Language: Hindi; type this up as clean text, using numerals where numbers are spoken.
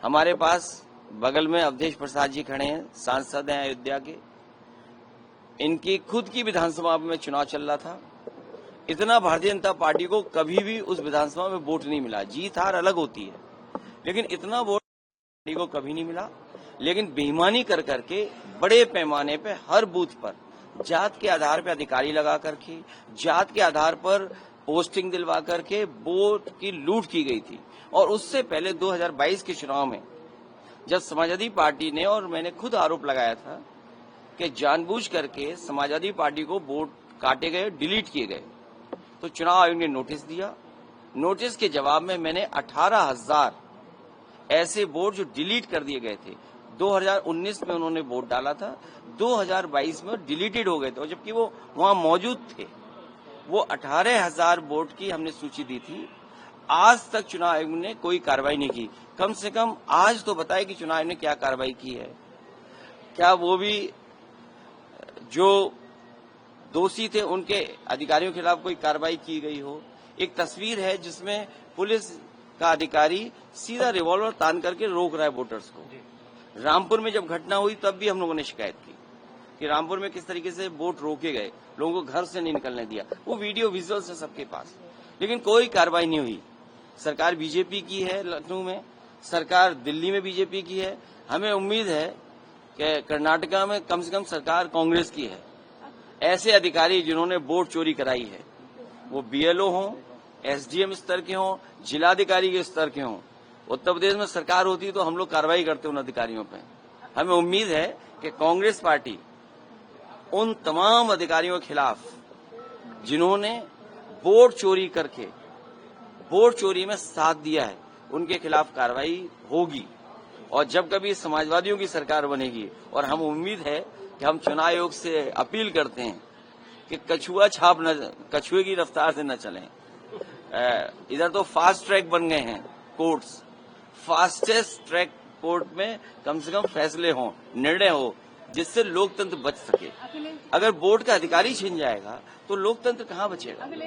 हमारे पास बगल में अवधेश प्रसाद जी खड़े हैं, सांसद हैं अयोध्या के। इनकी खुद की विधानसभा में चुनाव चल रहा था। इतना भारतीय जनता पार्टी को कभी भी उस विधानसभा में वोट नहीं मिला। जीत हार अलग होती है, लेकिन इतना वोट पार्टी को कभी नहीं मिला। लेकिन बेईमानी कर करके बड़े पैमाने पे हर बूथ पर जात के आधार पर अधिकारी लगा करके, जात के आधार पर पोस्टिंग दिलवा करके वोट की लूट की गई थी। और उससे पहले 2022 के चुनाव में जब समाजवादी पार्टी ने, और मैंने खुद आरोप लगाया था कि जानबूझ करके समाजवादी पार्टी को वोट काटे गए, डिलीट किए गए, तो चुनाव आयोग ने नोटिस दिया। नोटिस के जवाब में मैंने 18,000 ऐसे वोट जो डिलीट कर दिए गए थे, 2019 में उन्होंने वोट डाला था, 2022 में डिलीटेड हो गए थे, जबकि वो वहां मौजूद थे। वो 18,000 वोट की हमने सूची दी थी। आज तक चुनाव आयोग ने कोई कार्रवाई नहीं की। कम से कम आज तो बताए कि चुनाव आयोग ने क्या कार्रवाई की है। क्या वो भी जो दोषी थे उनके अधिकारियों के खिलाफ कोई कार्रवाई की गई हो। एक तस्वीर है जिसमें पुलिस का अधिकारी सीधा रिवॉल्वर तान करके रोक रहा है वोटर्स को। रामपुर में जब घटना हुई तब भी हम लोगों ने शिकायत की कि रामपुर में किस तरीके से वोट रोके गए, लोगों को घर से नहीं निकलने दिया। वो वीडियो विजुअल्स है सबके पास, लेकिन कोई कार्रवाई नहीं हुई। सरकार बीजेपी की है लखनऊ में, सरकार दिल्ली में बीजेपी की है। हमें उम्मीद है कि कर्नाटका में कम से कम सरकार कांग्रेस की है। ऐसे अधिकारी जिन्होंने वोट चोरी कराई है, वो बीएलओ हों, एसडीएम स्तर के हों, जिलाधिकारी के स्तर के हों, उत्तर प्रदेश में सरकार होती तो हम लोग कार्रवाई करते उन अधिकारियों पे। हमें उम्मीद है कि कांग्रेस पार्टी उन तमाम अधिकारियों के खिलाफ जिन्होंने वोट चोरी करके वोट चोरी में साथ दिया है, उनके खिलाफ कार्रवाई होगी। और जब कभी समाजवादियों की सरकार बनेगी, और हम उम्मीद है कि हम चुनाव आयोग से अपील करते हैं कि कछुए की रफ्तार से न चलें। इधर तो फास्ट ट्रैक बन गए हैं कोर्ट्स, फास्टेस्ट ट्रैक कोर्ट में कम से कम फैसले हों, निर्णय हो, जिससे लोकतंत्र बच सके। अगर वोट का अधिकारी छिन जाएगा तो लोकतंत्र कहाँ बचेगा।